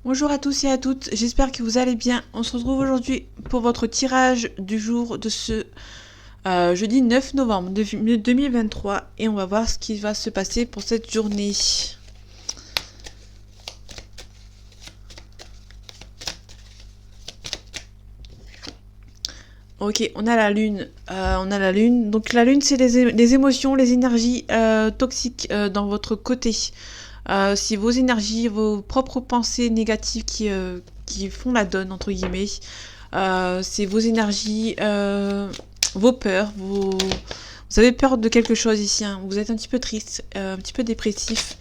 Bonjour à tous et à toutes, j'espère que vous allez bien. On se retrouve aujourd'hui pour votre tirage du jour de ce jeudi 9 novembre 2023 et on va voir ce qui va se passer pour cette journée. Ok, on a la lune. Donc la lune, c'est les émotions, les énergies toxiques dans votre côté. C'est vos énergies, vos propres pensées négatives qui font la donne, entre guillemets. C'est vos énergies, vos peurs, vous avez peur de quelque chose ici, hein. Vous êtes un petit peu triste, un petit peu dépressif.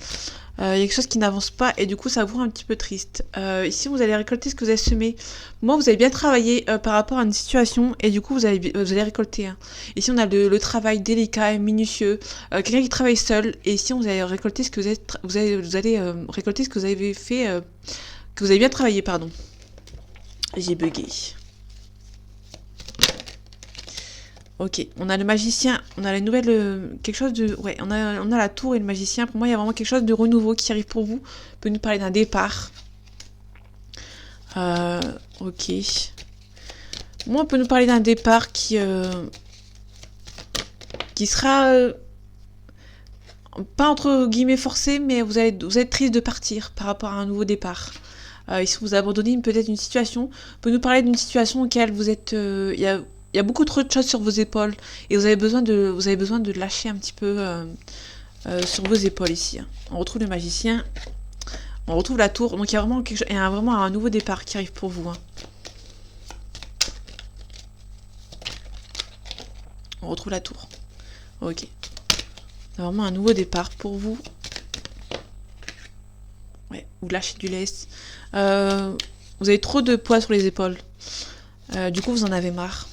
Il y a quelque chose qui n'avance pas et du coup ça vous rend un petit peu triste. Ici vous allez récolter ce que vous avez semé. Moi vous avez bien travaillé par rapport à une situation et du coup vous allez récolter, hein. Ici on a le travail délicat et minutieux, quelqu'un qui travaille seul et ici vous allez récolter ce que vous allez récolter ce que vous avez fait, que vous avez bien travaillé, pardon. J'ai bugué. Ok, on a le magicien, on a la nouvelle, quelque chose de... Ouais, on a la tour et le magicien. Pour moi, il y a vraiment quelque chose de renouveau qui arrive pour vous. On peut nous parler d'un départ. Ok. Moi, on peut nous parler d'un départ qui sera... pas entre guillemets forcé, mais vous êtes triste de partir par rapport à un nouveau départ. Ici, vous abandonnez peut-être une situation. On peut nous parler d'une situation auquel vous êtes... il y a beaucoup trop de choses sur vos épaules et vous avez besoin de lâcher un petit peu sur vos épaules ici, hein. On retrouve le magicien, on retrouve la tour, donc il y a vraiment, vraiment un nouveau départ qui arrive pour vous, hein. On retrouve la tour. Ok. C'est vraiment un nouveau départ pour vous. Ouais, vous lâchez du lest. Vous avez trop de poids sur les épaules. Du coup, vous en avez marre.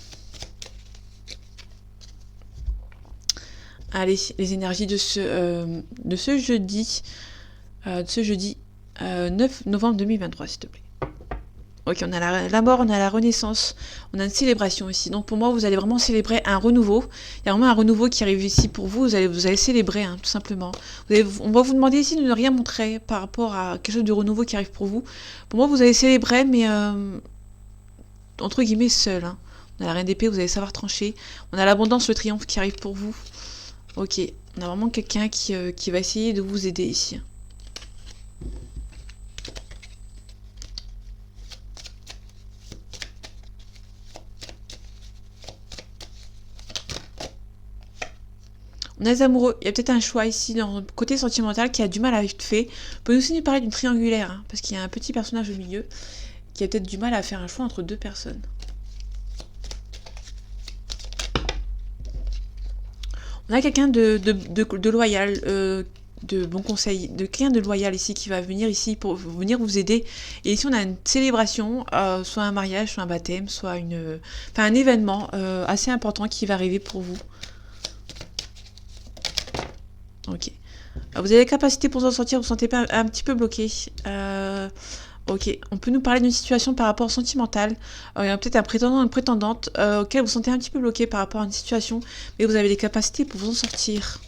Allez, les énergies de ce jeudi, 9 novembre 2023, s'il te plaît. Ok, on a la mort, on a la renaissance, on a une célébration ici. Donc pour moi, vous allez vraiment célébrer un renouveau. Il y a vraiment un renouveau qui arrive ici pour vous. Vous allez célébrer, hein, tout simplement. On va vous demander ici de ne rien montrer par rapport à quelque chose de renouveau qui arrive pour vous. Pour moi, vous allez célébrer, mais entre guillemets seul, hein. On a la reine d'épée, vous allez savoir trancher. On a l'abondance, le triomphe qui arrive pour vous. Ok, on a vraiment quelqu'un qui va essayer de vous aider ici. On a les amoureux, il y a peut-être un choix ici dans le côté sentimental qui a du mal à être fait. On peut aussi nous parler d'une triangulaire, hein, parce qu'il y a un petit personnage au milieu qui a peut-être du mal à faire un choix entre deux personnes. On a quelqu'un de loyal, de bon conseil, de quelqu'un de loyal ici qui va venir ici pour venir vous aider. Et ici on a une célébration, soit un mariage, soit un baptême, soit un événement assez important qui va arriver pour vous. Ok. Vous avez la capacité pour vous en sortir, vous ne vous sentez pas un petit peu bloqué. Ok, on peut nous parler d'une situation par rapport sentimental. Il y a peut-être un prétendant, une prétendante auquel vous vous sentez un petit peu bloqué par rapport à une situation, mais vous avez les capacités pour vous en sortir.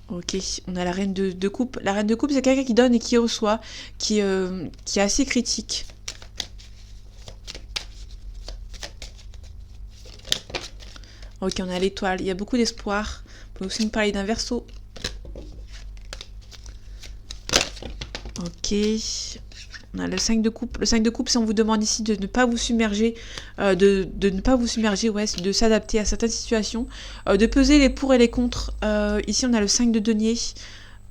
Ok, on a la reine de coupe. La reine de coupe, c'est quelqu'un qui donne et qui reçoit, qui est assez critique. Ok, on a l'étoile. Il y a beaucoup d'espoir. On peut aussi nous parler d'un verseau. Ok. On a le 5 de coupe. Le 5 de coupe, c'est on vous demande ici de ne pas vous submerger, de ne pas vous submerger, ouais, de s'adapter à certaines situations, de peser les pour et les contre. Ici, on a le 5 de denier.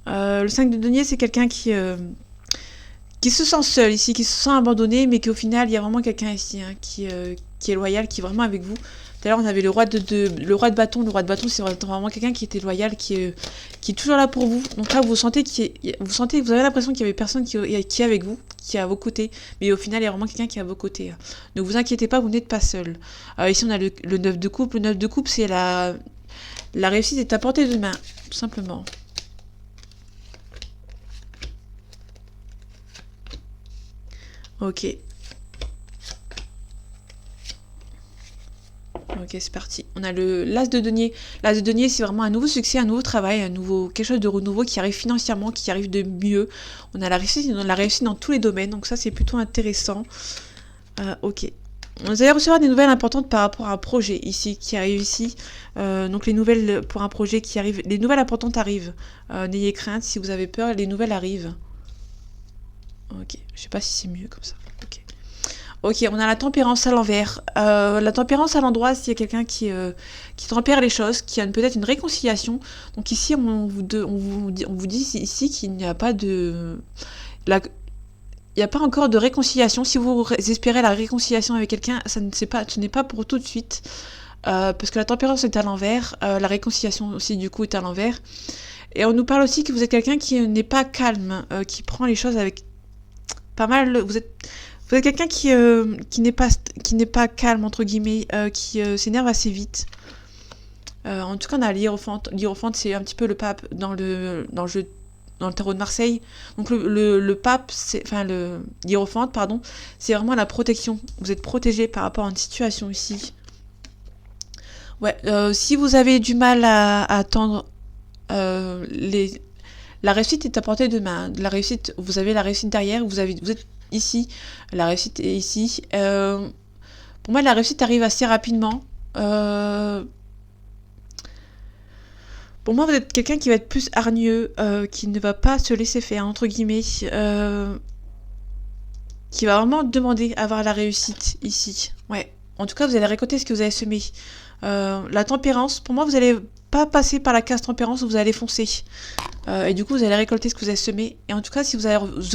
Le 5 de denier, c'est quelqu'un qui se sent seul ici, qui se sent abandonné, mais qu'au final, il y a vraiment quelqu'un ici, hein, qui est loyal, qui est vraiment avec vous. Tout à l'heure, on avait le roi le roi de bâton. Le roi de bâton, c'est vraiment quelqu'un qui était loyal, qui est toujours là pour vous. Donc là, vous sentez, vous avez l'impression qu'il y avait personne qui est avec vous, qui est à vos côtés. Mais au final, il y a vraiment quelqu'un qui est à vos côtés, hein. Ne vous inquiétez pas, vous n'êtes pas seul. Ici, on a le 9 de coupe. Le 9 de coupe, c'est la réussite est à portée de main, tout simplement. Ok. Ok, c'est parti. On a le l'as de denier. L'as de denier, c'est vraiment un nouveau succès, un nouveau travail, un nouveau quelque chose de renouveau qui arrive financièrement, qui arrive de mieux. On a la réussite dans tous les domaines, donc ça c'est plutôt intéressant. Ok. Vous allez recevoir des nouvelles importantes par rapport à un projet ici qui arrive ici. Donc les nouvelles pour un projet qui arrive, les nouvelles importantes arrivent. N'ayez crainte si vous avez peur, les nouvelles arrivent. Ok, je sais pas si c'est mieux comme ça. Ok. Ok, on a la tempérance à l'envers. La tempérance à l'endroit, s'il y a quelqu'un qui tempère les choses, qui a peut-être une réconciliation. Donc ici, on vous dit ici qu'il n'y a pas de... il n'y a pas encore de réconciliation. Si vous espérez la réconciliation avec quelqu'un, ce n'est pas pour tout de suite. Parce que la tempérance est à l'envers. La réconciliation aussi, du coup, est à l'envers. Et on nous parle aussi que vous êtes quelqu'un qui n'est pas calme, qui prend les choses avec pas mal... Vous êtes quelqu'un qui n'est pas calme, entre guillemets, qui s'énerve assez vite. En tout cas, on a l'Hiérophante. L'Hiérophante, c'est un petit peu le pape dans le jeu, dans le tarot de Marseille. Donc le pape, l'Hiérophante, pardon, c'est vraiment la protection. Vous êtes protégé par rapport à une situation ici. Ouais, si vous avez du mal à attendre la réussite est à portée de main. La réussite, vous avez la réussite derrière, vous êtes ici, la réussite est ici. Pour moi, la réussite arrive assez rapidement. Pour moi, vous êtes quelqu'un qui va être plus hargneux, qui ne va pas se laisser faire, entre guillemets, qui va vraiment demander à avoir la réussite ici. Ouais. En tout cas, vous allez récolter ce que vous avez semé. La tempérance, pour moi, vous n'allez pas passer par la case tempérance, vous allez foncer. Et du coup, vous allez récolter ce que vous avez semé. Et en tout cas, si vous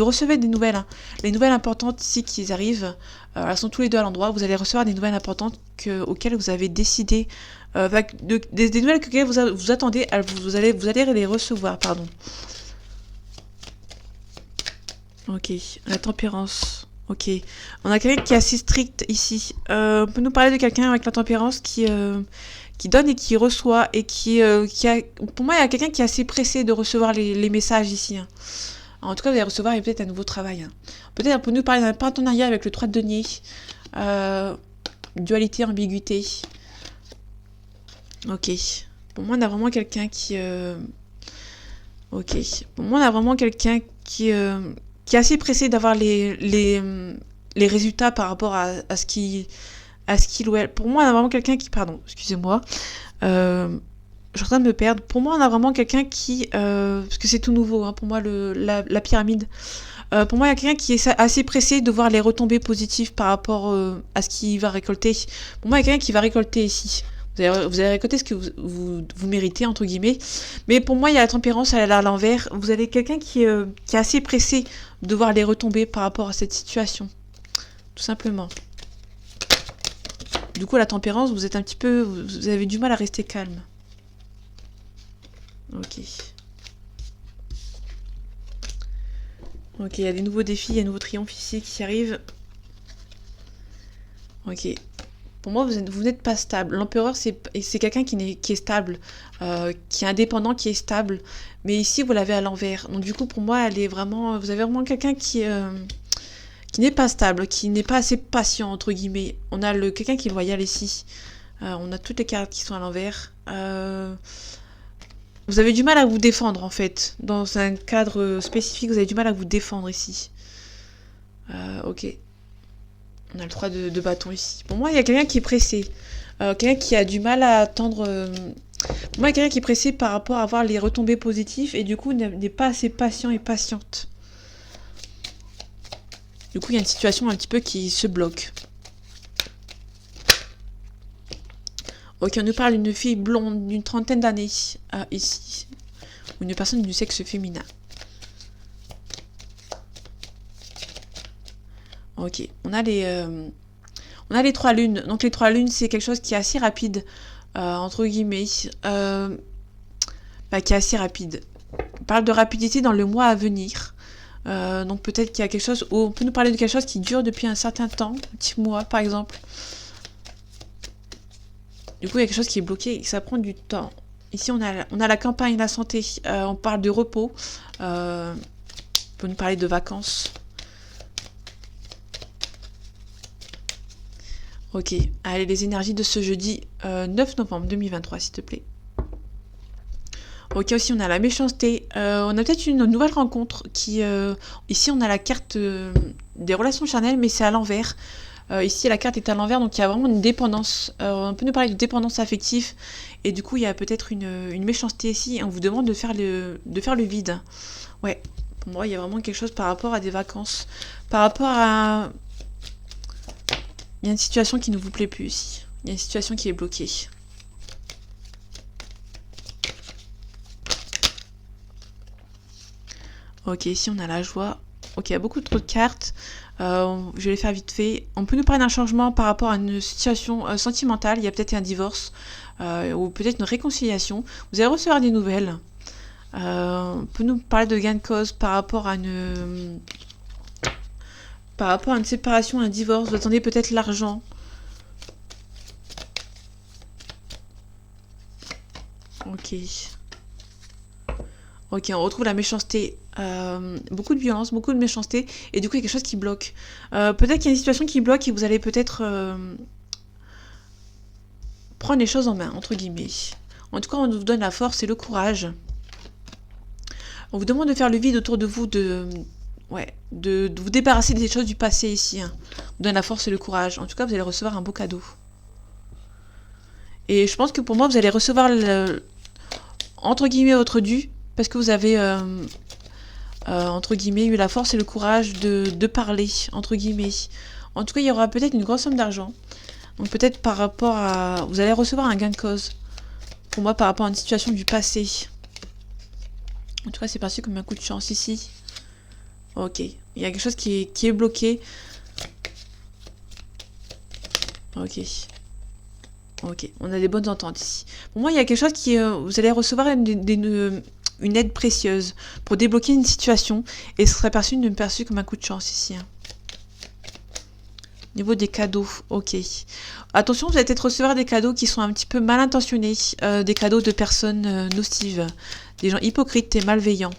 recevez des nouvelles, hein, les nouvelles importantes ici qui arrivent, elles sont tous les deux à l'endroit, vous allez recevoir des nouvelles importantes auxquelles vous avez décidé, des nouvelles auxquelles vous attendez, vous allez les recevoir, pardon. Ok, la tempérance. Ok, on a quelqu'un qui est assez strict ici. On peut nous parler de quelqu'un avec la tempérance qui donne et qui reçoit et pour moi, il y a quelqu'un qui est assez pressé de recevoir les messages ici. Hein. En tout cas, vous allez recevoir peut-être un nouveau travail. Hein. Peut-être on peut nous parler d'un partenariat avec le 3 de denier. Dualité, ambiguïté. Ok. Pour moi, on a vraiment quelqu'un qui... Ok. Pour moi, on a vraiment quelqu'un qui est assez pressé d'avoir les résultats par rapport à ce qu'il ou elle. Pour moi, on a vraiment quelqu'un qui... Pardon, excusez-moi. Je suis en train de me perdre. Pour moi, on a vraiment quelqu'un qui... parce que c'est tout nouveau, hein, pour moi, la pyramide. Pour moi, il y a quelqu'un qui est assez pressé de voir les retombées positives par rapport à ce qu'il va récolter. Pour moi, il y a quelqu'un qui va récolter ici. Vous allez récolter ce que vous méritez, entre guillemets. Mais pour moi, il y a la tempérance, elle est à l'envers. Vous avez quelqu'un qui est assez pressé de voir les retombées par rapport à cette situation. Tout simplement. Du coup, la tempérance, vous avez du mal à rester calme. Ok. Ok, il y a des nouveaux défis, il y a un nouveau triomphe ici qui arrive. Ok. Pour moi, vous n'êtes pas stable. L'empereur, c'est quelqu'un qui est stable, qui est indépendant, qui est stable. Mais ici, vous l'avez à l'envers. Donc du coup, pour moi, vous avez vraiment quelqu'un qui n'est pas stable, qui n'est pas assez patient, entre guillemets. On a quelqu'un qui est loyal ici. On a toutes les cartes qui sont à l'envers. Vous avez du mal à vous défendre, en fait. Dans un cadre spécifique, vous avez du mal à vous défendre ici. Ok. On a le 3 de bâton ici. Pour moi, il y a quelqu'un qui est pressé. Quelqu'un qui a du mal à attendre... Pour moi, il y a quelqu'un qui est pressé par rapport à avoir les retombées positives et du coup, n'est pas assez patient et patiente. Du coup, il y a une situation un petit peu qui se bloque. Ok, on nous parle d'une fille blonde d'une 30aine d'années, ici. Ou une personne du sexe féminin. Ok, on a les 3 lunes. Donc les 3 lunes, c'est quelque chose qui est assez rapide, entre guillemets. Qui est assez rapide. On parle de rapidité dans le mois à venir. Donc peut-être qu'il y a quelque chose... on peut nous parler de quelque chose qui dure depuis un certain temps, un petit mois par exemple. Du coup, il y a quelque chose qui est bloqué et ça prend du temps. Ici, on a la campagne, la santé. On parle de repos. On peut nous parler de vacances. Ok, allez, les énergies de ce jeudi 9 novembre 2023, s'il te plaît. Ok, aussi on a la méchanceté. On a peut-être une nouvelle rencontre qui... ici on a la carte des relations charnelles, mais c'est à l'envers. Ici la carte est à l'envers, donc il y a vraiment une dépendance. On peut nous parler de dépendance affective. Et du coup il y a peut-être une méchanceté ici. Et on vous demande de faire le vide. Ouais, pour moi il y a vraiment quelque chose par rapport à des vacances. Par rapport à... Il y a une situation qui ne vous plaît plus ici. Il y a une situation qui est bloquée. Ok, ici on a la joie. Ok, il y a beaucoup trop de cartes. Je vais les faire vite fait. On peut nous parler d'un changement par rapport à une situation sentimentale. Il y a peut-être un divorce ou peut-être une réconciliation. Vous allez recevoir des nouvelles. On peut nous parler de gain de cause par rapport à une séparation, un divorce. Vous attendez peut-être l'argent. Ok. Ok, on retrouve la méchanceté. Beaucoup de violence, beaucoup de méchanceté. Et du coup, il y a quelque chose qui bloque. Peut-être qu'il y a une situation qui bloque et vous allez peut-être prendre les choses en main, entre guillemets. En tout cas, on vous donne la force et le courage. On vous demande de faire le vide autour de vous, de vous débarrasser des choses du passé ici. Hein. On vous donne la force et le courage. En tout cas, vous allez recevoir un beau cadeau. Et je pense que pour moi, vous allez recevoir, entre guillemets, votre dû. Parce que vous avez, entre guillemets, eu la force et le courage de parler, entre guillemets. En tout cas, il y aura peut-être une grosse somme d'argent. Donc peut-être par rapport à... Vous allez recevoir un gain de cause. Pour moi, par rapport à une situation du passé. En tout cas, c'est perçu comme un coup de chance ici. Ok. Il y a quelque chose qui est bloqué. Ok. Ok. On a des bonnes ententes ici. Pour moi, il y a quelque chose qui... vous allez recevoir une aide précieuse pour débloquer une situation. Et ce serait perçu comme un coup de chance ici. Hein. Niveau des cadeaux, ok. Attention, vous allez peut-être recevoir des cadeaux qui sont un petit peu mal intentionnés, des cadeaux de personnes nocives, des gens hypocrites et malveillants.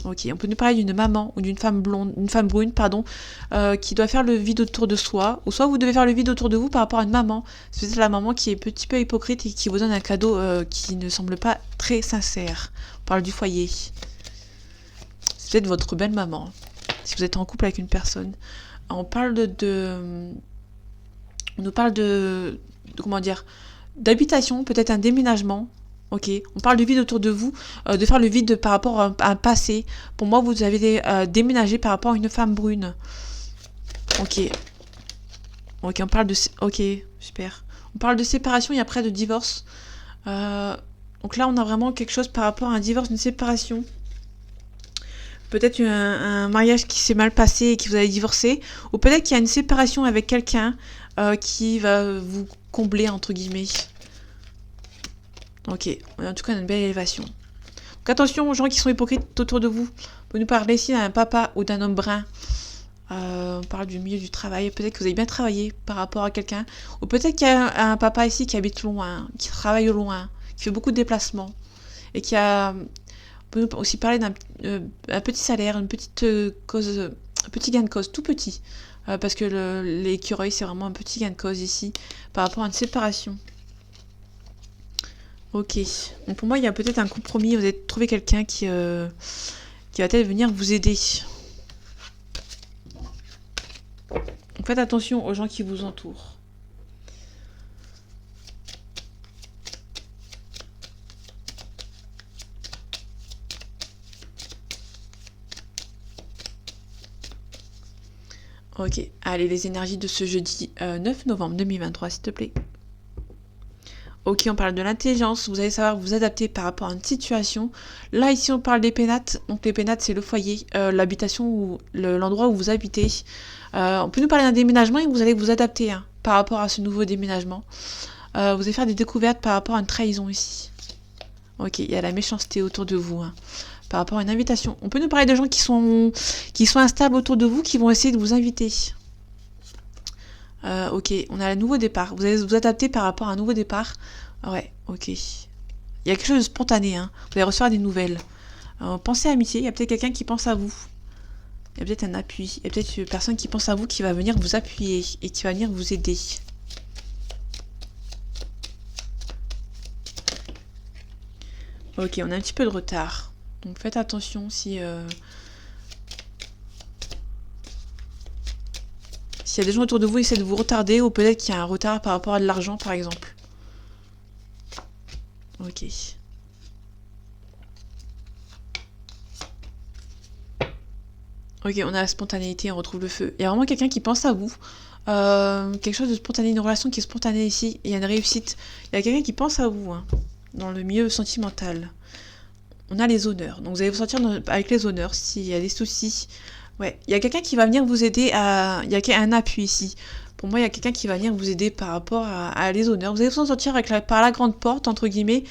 Ok, on peut nous parler d'une maman ou d'une femme blonde, une femme brune, pardon, qui doit faire le vide autour de soi, ou soit vous devez faire le vide autour de vous par rapport à une maman. C'est peut-être la maman qui est un petit peu hypocrite et qui vous donne un cadeau qui ne semble pas très sincère. On parle du foyer. C'est peut-être votre belle maman, si vous êtes en couple avec une personne. On parle on nous parle de comment dire, d'habitation, peut-être un déménagement. Ok, on parle de vide autour de vous, de faire le vide par rapport à un passé. Pour moi, vous avez déménagé par rapport à une femme brune. Ok. Ok, on parle de... Ok, super. On parle de séparation et après de divorce. Donc là, on a vraiment quelque chose par rapport à un divorce, une séparation. Peut-être un mariage qui s'est mal passé et que vous allez divorcer. Ou peut-être qu'il y a une séparation avec quelqu'un qui va vous combler, entre guillemets. Ok, en tout cas, une belle élévation. Donc attention aux gens qui sont hypocrites autour de vous. On peut nous parler ici d'un papa ou d'un homme brun. On parle du milieu du travail. Peut-être que vous avez bien travaillé par rapport à quelqu'un. Ou peut-être qu'il y a un papa ici qui habite loin, qui travaille au loin, qui fait beaucoup de déplacements. Et qui a... On peut aussi parler d'un petit salaire, une petite cause, un petit gain de cause, tout petit. Parce que l'écureuil, c'est vraiment un petit gain de cause ici, par rapport à une séparation. Ok. Donc pour moi, il y a peut-être un compromis. Vous allez trouver quelqu'un qui va peut-être venir vous aider. Donc faites attention aux gens qui vous entourent. Ok. Allez, les énergies de ce jeudi 9 novembre 2023, s'il te plaît. Ok, on parle de l'intelligence, vous allez savoir vous adapter par rapport à une situation. Là, ici, on parle des pénates. Donc, les pénates, c'est le foyer, l'habitation ou l'endroit où vous habitez. On peut nous parler d'un déménagement et vous allez vous adapter par rapport à ce nouveau déménagement. Vous allez faire des découvertes par rapport à une trahison ici. Ok, il y a la méchanceté autour de vous. Par rapport à une invitation. On peut nous parler de gens qui sont instables autour de vous, qui vont essayer de vous inviter. Ok, on a un nouveau départ. Vous allez vous adapter par rapport à un nouveau départ. Ouais, ok. Il y a quelque chose de spontané. Vous allez recevoir des nouvelles. Pensez à amitié. Il y a peut-être quelqu'un qui pense à vous. Il y a peut-être un appui. Il y a peut-être une personne qui pense à vous qui va venir vous appuyer et qui va venir vous aider. Ok, on a un petit peu de retard. Donc faites attention si... s'il y a des gens autour de vous qui essaient de vous retarder, ou peut-être qu'il y a un retard par rapport à de l'argent, par exemple. Ok. Ok, on a la spontanéité, on retrouve le feu. Il y a vraiment quelqu'un qui pense à vous. Quelque chose de spontané, une relation qui est spontanée ici. Il y a une réussite. Il y a quelqu'un qui pense à vous, hein, dans le milieu sentimental. On a les honneurs. Donc vous allez vous sentir avec les honneurs s'il y a des soucis. Ouais, il y a quelqu'un qui va venir vous aider à... Il y a un appui ici. Pour moi, il y a quelqu'un qui va venir vous aider par rapport à les honneurs. Vous allez vous en sortir avec par la grande porte, entre guillemets,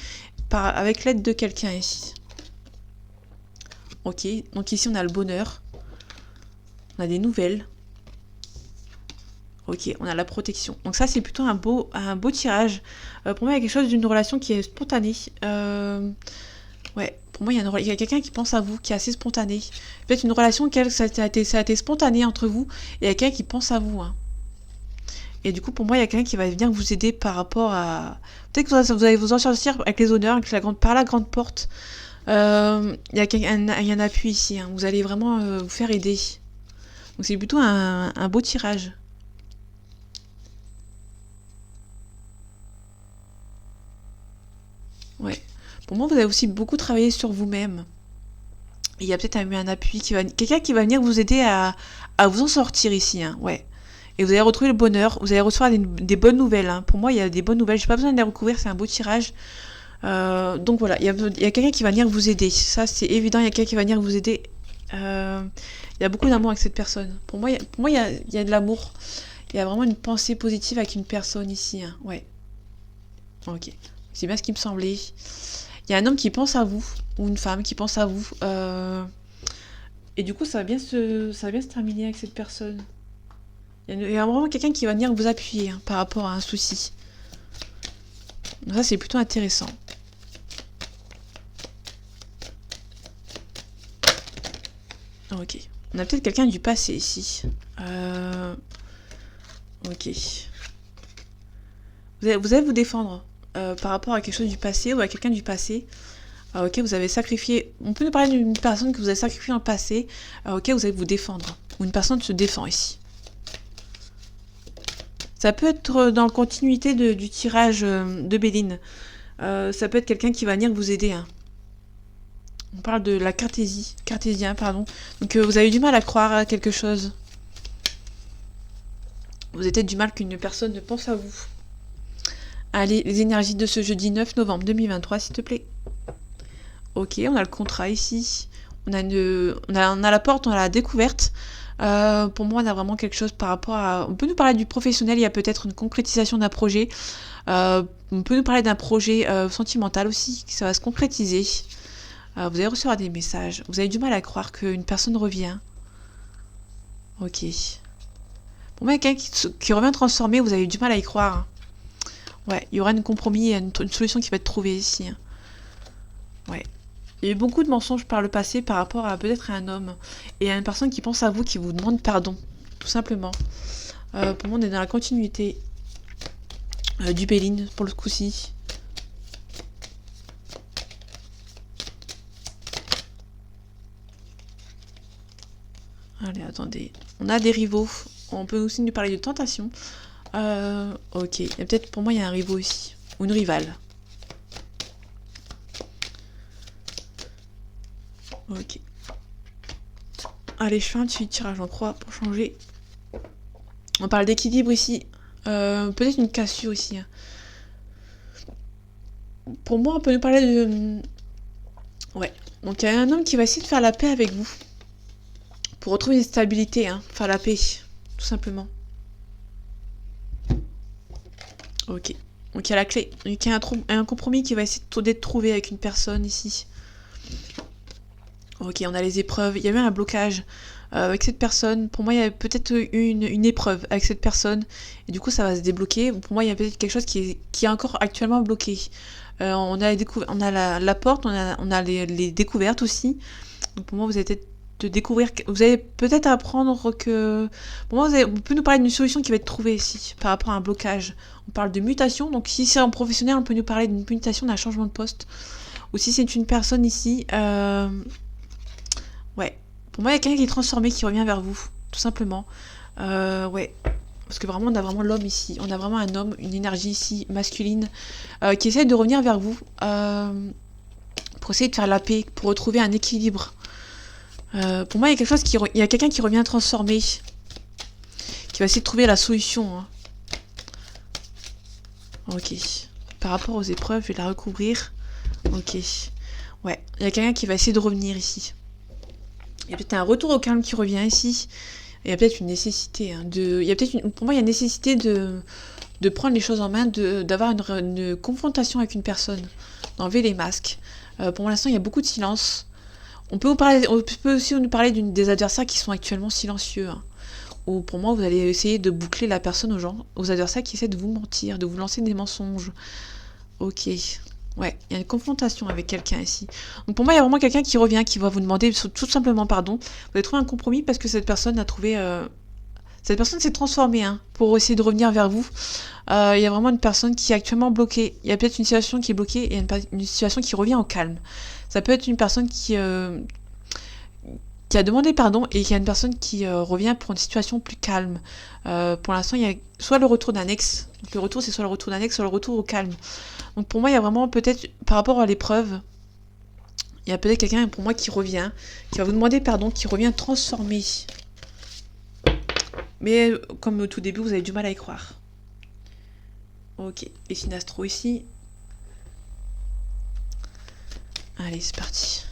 avec l'aide de quelqu'un ici. Ok, donc ici on a le bonheur. On a des nouvelles. Ok, on a la protection. Donc ça, c'est plutôt un beau tirage. Pour moi, il y a quelque chose d'une relation qui est spontanée. Ouais, pour moi, il y a quelqu'un qui pense à vous, qui est assez spontané. Peut-être une relation ça a été spontané entre vous, et il y a quelqu'un qui pense à vous. Hein. Et du coup, pour moi, il y a quelqu'un qui va venir vous aider par rapport à... Peut-être que vous allez vous en sortir avec les honneurs, par la grande porte. Il y a un appui ici. Hein. Vous allez vraiment vous faire aider. Donc c'est plutôt un beau tirage. Ouais. Pour moi, vous avez aussi beaucoup travaillé sur vous-même. Il y a peut-être eu un appui quelqu'un qui va venir vous aider à vous en sortir ici. Hein. Ouais. Et vous allez retrouver le bonheur. Vous allez recevoir des bonnes nouvelles. Hein. Pour moi, il y a des bonnes nouvelles. J'ai pas besoin de les recouvrir. C'est un beau tirage. Donc voilà, il y a quelqu'un qui va venir vous aider. Ça, c'est évident. Il y a quelqu'un qui va venir vous aider. Il y a beaucoup d'amour avec cette personne. Pour moi, il y a de l'amour. Il y a vraiment une pensée positive avec une personne ici. Hein. Ouais. Ok. C'est bien ce qui me semblait. Il y a un homme qui pense à vous, ou une femme qui pense à vous. Et du coup, ça va bien se terminer avec cette personne. Il y a vraiment quelqu'un qui va venir vous appuyer hein, par rapport à un souci. Donc ça, c'est plutôt intéressant. Ok. On a peut-être quelqu'un du passé ici. Ok. Vous allez vous défendre par rapport à quelque chose du passé ou à quelqu'un du passé. Ok, vous avez sacrifié... On peut nous parler d'une personne que vous avez sacrifiée dans le passé. Ok, vous allez vous défendre. Ou une personne se défend ici. Ça peut être dans la continuité du tirage de Béline. Ça peut être quelqu'un qui va venir vous aider. Hein. On parle de la cartésien, pardon. Donc vous avez du mal à croire à quelque chose. Vous avez peut-être du mal qu'une personne ne pense à vous. Allez, les énergies de ce jeudi 9 novembre 2023, s'il te plaît. Ok, on a le contrat ici. On a la porte, on a la découverte. Pour moi, on a vraiment quelque chose par rapport à... On peut nous parler du professionnel, il y a peut-être une concrétisation d'un projet. On peut nous parler d'un projet sentimental aussi, ça va se concrétiser. Vous allez recevoir des messages. Vous avez du mal à croire qu'une personne revient. Ok. Pour moi, il y a quelqu'un qui revient transformé, vous avez du mal à y croire. Ouais, il y aura un compromis, une solution qui va être trouvée ici. Ouais. Il y a eu beaucoup de mensonges par le passé par rapport à peut-être à un homme et à une personne qui pense à vous, qui vous demande pardon, tout simplement. Pour moi, on est dans la continuité du Béline, pour le coup-ci. Allez, attendez. On a des rivaux. On peut aussi nous parler de tentation. Ok. Et peut-être, pour moi, il y a un rivaux ici. Ou une rivale. Ok. Allez, je fais un petit tirage en croix pour changer. On parle d'équilibre ici. Peut-être une cassure ici. Hein. Pour moi, on peut nous parler de... Ouais. Donc, il y a un homme qui va essayer de faire la paix avec vous. Pour retrouver une stabilité, hein. Faire la paix. Tout simplement. Ok. Donc, il y a la clé. Donc, il y a un compromis qui va essayer d'être trouvé avec une personne ici. Ok, on a les épreuves. Il y a eu un blocage avec cette personne. Pour moi, il y a peut-être une épreuve avec cette personne. Et du coup, ça va se débloquer. Pour moi, il y a peut-être quelque chose qui est encore actuellement bloqué. On a la porte, on a les découvertes aussi. Donc pour moi, vous allez peut-être découvrir... Vous allez peut-être apprendre que... Pour moi, on peut nous parler d'une solution qui va être trouvée ici, par rapport à un blocage. On parle de mutation. Donc si c'est en professionnel, on peut nous parler d'une mutation, d'un changement de poste. ou si c'est une personne ici, ouais. Pour moi, il y a quelqu'un qui est transformé, qui revient vers vous, tout simplement. Ouais. Parce que vraiment, on a vraiment l'homme ici. On a vraiment un homme, une énergie ici, masculine, qui essaie de revenir vers vous, pour essayer de faire la paix, pour retrouver un équilibre. Pour moi, il y a quelque chose il y a quelqu'un qui revient transformé, qui va essayer de trouver la solution, hein. Ok. Par rapport aux épreuves, je vais la recouvrir. Ok. Ouais, il y a quelqu'un qui va essayer de revenir ici. Il y a peut-être un retour au calme qui revient ici. Il y a peut-être une nécessité, hein, pour moi, il y a une nécessité de prendre les choses en main, d'avoir une confrontation avec une personne, d'enlever les masques. Pour l'instant, il y a beaucoup de silence. On peut aussi nous parler des adversaires qui sont actuellement silencieux, hein. Ou pour moi, vous allez essayer de boucler la personne aux adversaires qui essaient de vous mentir, de vous lancer des mensonges. Ok. Ouais, il y a une confrontation avec quelqu'un ici. Donc pour moi, il y a vraiment quelqu'un qui revient, qui va vous demander tout simplement pardon. Vous allez trouver un compromis parce que cette personne a trouvé... Cette personne s'est transformée, hein, pour essayer de revenir vers vous. Il y a vraiment une personne qui est actuellement bloquée. Il y a peut-être une situation qui est bloquée et une situation qui revient au calme. Ça peut être une personne qui a demandé pardon et il y a une personne qui revient pour une situation plus calme. Pour l'instant, il y a soit le retour d'un ex. Donc le retour, c'est soit le retour d'un ex, soit le retour au calme. Donc pour moi, il y a vraiment peut-être, par rapport à l'épreuve, il y a peut-être quelqu'un pour moi qui revient, qui va vous demander pardon, qui revient transformé. Mais comme au tout début, vous avez du mal à y croire. Ok, et Sinastro ici. Allez, c'est parti.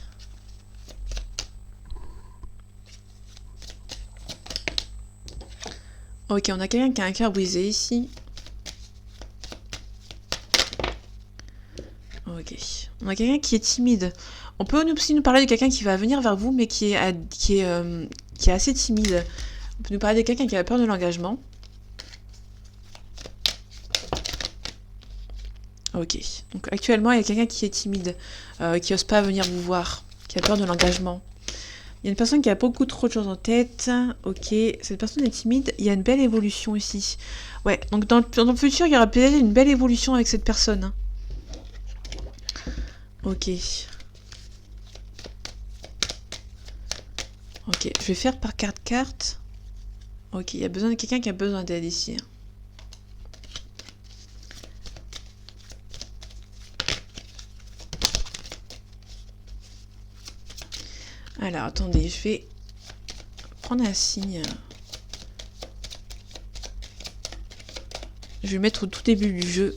Ok, on a quelqu'un qui a un cœur brisé ici. Ok. On a quelqu'un qui est timide. On peut aussi nous parler de quelqu'un qui va venir vers vous, mais qui est assez timide. On peut nous parler de quelqu'un qui a peur de l'engagement. Ok. Donc actuellement, il y a quelqu'un qui est timide, qui n'ose pas venir vous voir, qui a peur de l'engagement. Il y a une personne qui a beaucoup trop de choses en tête. Ok. Cette personne est timide. Il y a une belle évolution ici. Ouais. Donc dans le futur, il y aura peut-être une belle évolution avec cette personne. Ok. Ok, je vais faire par carte. Ok, il y a besoin de quelqu'un qui a besoin d'aide ici. Alors, attendez, je vais prendre un signe. Je vais mettre au tout début du jeu.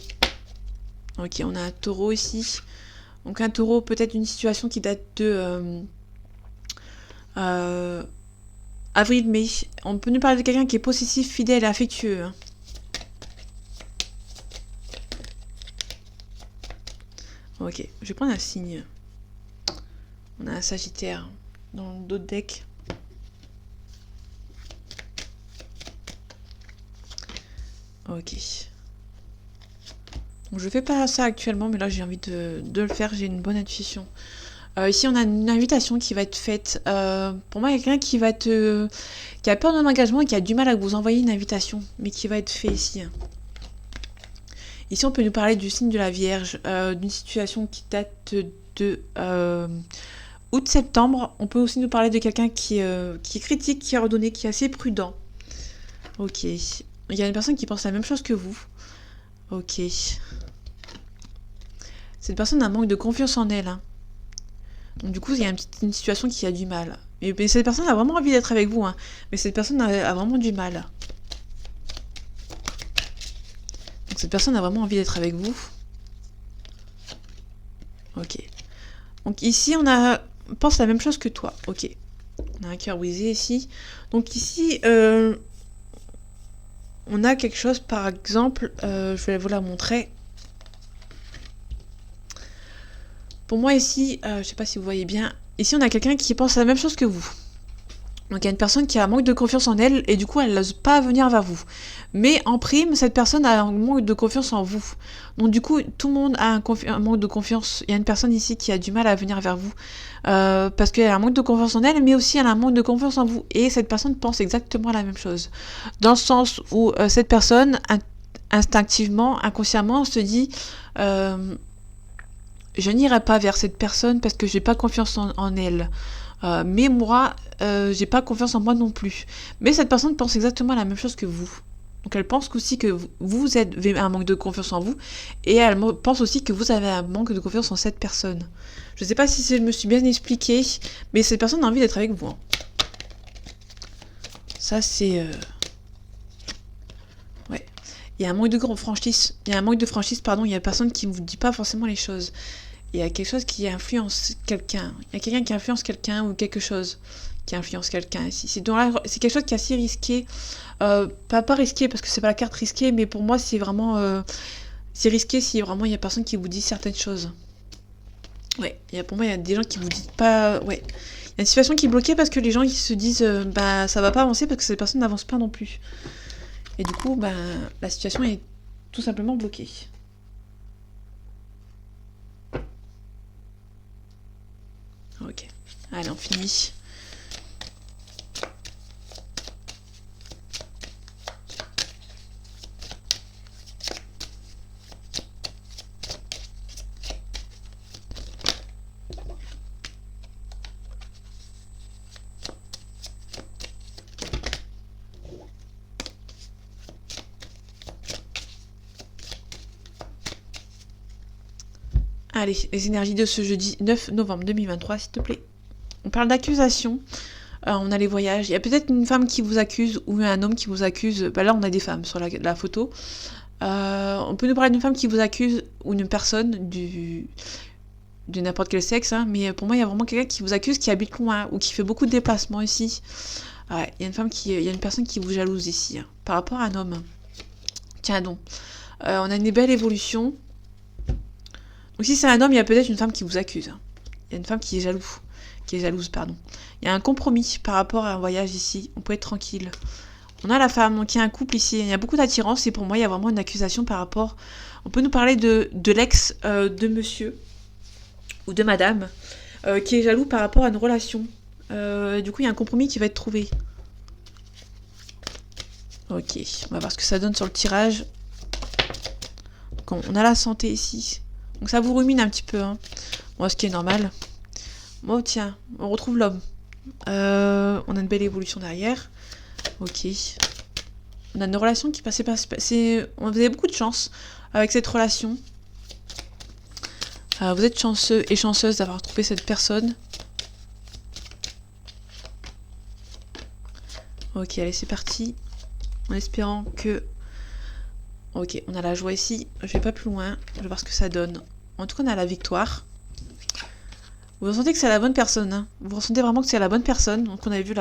Ok, on a un taureau ici. Donc un taureau, peut-être une situation qui date de avril-mai. On peut nous parler de quelqu'un qui est possessif, fidèle et affectueux, hein. Ok, je vais prendre un signe. On a un Sagittaire dans d'autres decks. Ok. Donc je fais pas ça actuellement, mais là j'ai envie de le faire, j'ai une bonne intuition. Ici on a une invitation qui va être faite. Pour moi, il y a quelqu'un qui a peur de l'engagement et qui a du mal à vous envoyer une invitation, mais qui va être fait ici. Ici on peut nous parler du signe de la Vierge, d'une situation qui date de août-septembre. On peut aussi nous parler de quelqu'un qui est critique, qui est ordonné, qui est assez prudent. Ok. Il y a une personne qui pense la même chose que vous. Ok. Cette personne a un manque de confiance en elle, hein. Donc du coup, il y a une situation qui a du mal. Mais cette personne a vraiment envie d'être avec vous, hein. Mais cette personne a vraiment du mal. Donc cette personne a vraiment envie d'être avec vous. Ok. Donc ici, on pense la même chose que toi. Ok. On a un cœur brisé ici. Donc ici, on a quelque chose, par exemple, je vais vous la montrer. Pour moi ici, je sais pas si vous voyez bien, ici on a quelqu'un qui pense la même chose que vous. Donc il y a une personne qui a un manque de confiance en elle et du coup elle n'ose pas venir vers vous. Mais en prime, cette personne a un manque de confiance en vous. Donc du coup, tout le monde a un manque de confiance. Il y a une personne ici qui a du mal à venir vers vous. Parce qu'elle a un manque de confiance en elle, mais aussi elle a un manque de confiance en vous. Et cette personne pense exactement la même chose. Dans le sens où cette personne, instinctivement, inconsciemment, se dit... je n'irai pas vers cette personne parce que j'ai pas confiance en elle. Mais moi, j'ai pas confiance en moi non plus. Mais cette personne pense exactement la même chose que vous. Donc elle pense aussi que vous avez un manque de confiance en vous, et elle pense aussi que vous avez un manque de confiance en cette personne. Je sais pas si je me suis bien expliqué, mais cette personne a envie d'être avec vous. Hein. Ça c'est... Ouais. Il y a un manque de franchise. Il y a un manque de franchise, pardon, il y a personne qui ne vous dit pas forcément les choses. Il y a quelque chose qui influence quelqu'un. Il y a quelqu'un qui influence quelqu'un ou quelque chose qui influence quelqu'un ici. C'est quelque chose qui est assez risqué. Pas risqué parce que c'est pas la carte risquée, mais pour moi c'est vraiment... c'est risqué si vraiment il y a personne qui vous dit certaines choses. Ouais, pour moi il y a des gens qui vous disent pas... Ouais. Il y a une situation qui est bloquée parce que les gens ils se disent bah ça va pas avancer parce que cette personne n'avance pas non plus. Et du coup, bah, la situation est tout simplement bloquée. Ok. Allez, on finit. Allez, les énergies de ce jeudi 9 novembre 2023, s'il te plaît. On parle d'accusation. On a les voyages. Il y a peut-être une femme qui vous accuse ou un homme qui vous accuse. Bah là, on a des femmes sur la photo. On peut nous parler d'une femme qui vous accuse ou d'une personne de n'importe quel sexe. Hein, mais pour moi, il y a vraiment quelqu'un qui vous accuse qui habite loin ou qui fait beaucoup de déplacements ici. Ouais, il y a une personne qui vous jalouse ici hein, par rapport à un homme. Tiens donc. On a une belle évolution. Donc si c'est un homme, il y a peut-être une femme qui vous accuse. Hein. Il y a une femme qui est jalouse, pardon. Il y a un compromis par rapport à un voyage ici. On peut être tranquille. On a la femme, donc il y a un couple ici. Il y a beaucoup d'attirance et pour moi, il y a vraiment une accusation par rapport... On peut nous parler de l'ex de monsieur ou de madame qui est jaloux par rapport à une relation. Du coup, il y a un compromis qui va être trouvé. Ok, on va voir ce que ça donne sur le tirage. Donc on a la santé ici. Donc ça vous rumine un petit peu, hein. Bon, ce qui est normal. Bon, tiens, on retrouve l'homme. On a une belle évolution derrière. Ok. On a une relation qui passait pas... Vous avez beaucoup de chance avec cette relation. Vous êtes chanceux et chanceuse d'avoir trouvé cette personne. Ok, allez, c'est parti. En espérant que... Ok, on a la joie ici. Je vais pas plus loin. Je vais voir ce que ça donne. En tout cas, on a la victoire. Vous ressentez que c'est la bonne personne. Hein. Vous ressentez vraiment que c'est la bonne personne. Donc on a vu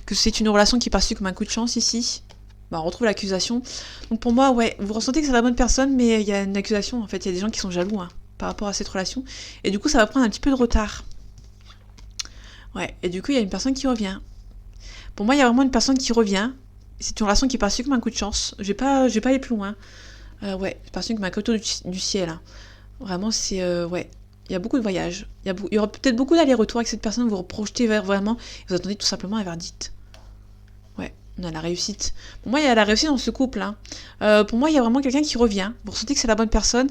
que c'est une relation qui est perçue comme un coup de chance ici. Bah, on retrouve l'accusation. Donc pour moi, ouais, vous ressentez que c'est la bonne personne, mais il y a une accusation. En fait, il y a des gens qui sont jaloux hein, par rapport à cette relation. Et du coup, ça va prendre un petit peu de retard. Ouais, et du coup, il y a une personne qui revient. Pour moi, il y a vraiment une personne qui revient. C'est une relation qui est perçue comme un coup de chance. Je vais pas aller plus loin. Ouais, c'est perçu comme un cadeau du ciel. Hein. Vraiment, c'est... ouais, il y a beaucoup de voyages. Il y aura peut-être beaucoup d'allers-retours avec cette personne. Vous vous projetez vers vraiment... Vous attendez tout simplement un verdict. Ouais, on a la réussite. Pour moi, il y a la réussite dans ce couple. Hein. Pour moi, il y a vraiment quelqu'un qui revient. Vous ressentez que c'est la bonne personne.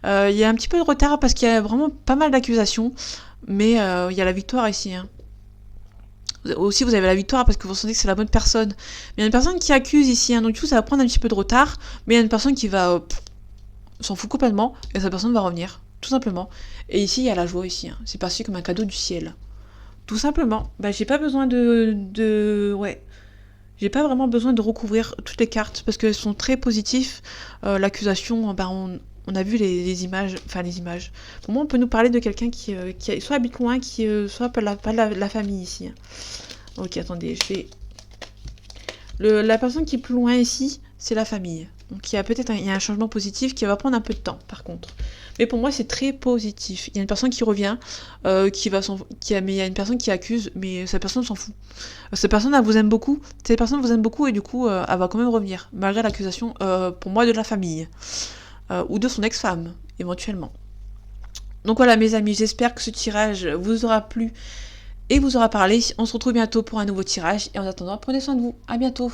Il y a un petit peu de retard parce qu'il y a vraiment pas mal d'accusations. Mais il y a la victoire ici. Hein. Aussi vous avez la victoire parce que vous sentez que c'est la bonne personne. Mais il y a une personne qui accuse ici, hein, donc du coup ça va prendre un petit peu de retard, mais il y a une personne qui va s'en fout complètement, et cette personne va revenir, tout simplement. Et ici il y a la joie ici, hein. C'est perçu comme un cadeau du ciel. Tout simplement. Bah j'ai pas besoin ouais. J'ai pas vraiment besoin de recouvrir toutes les cartes parce qu'elles sont très positives. L'accusation, bah on a vu les images, enfin les images. Pour moi, on peut nous parler de quelqu'un qui soit habite loin, qui soit pas la famille ici. Hein. Ok, attendez, je vais... La personne qui est plus loin ici, c'est la famille. Donc il y a peut-être un changement positif qui va prendre un peu de temps, par contre. Mais pour moi, c'est très positif. Il y a une personne qui revient, mais il y a une personne qui accuse, mais cette personne s'en fout. Cette personne, elle vous aime beaucoup. Cette personne vous aime beaucoup et du coup, elle va quand même revenir, malgré l'accusation, pour moi, de la famille. Ou de son ex-femme, éventuellement. Donc voilà mes amis, j'espère que ce tirage vous aura plu et vous aura parlé. On se retrouve bientôt pour un nouveau tirage et en attendant, prenez soin de vous. À bientôt.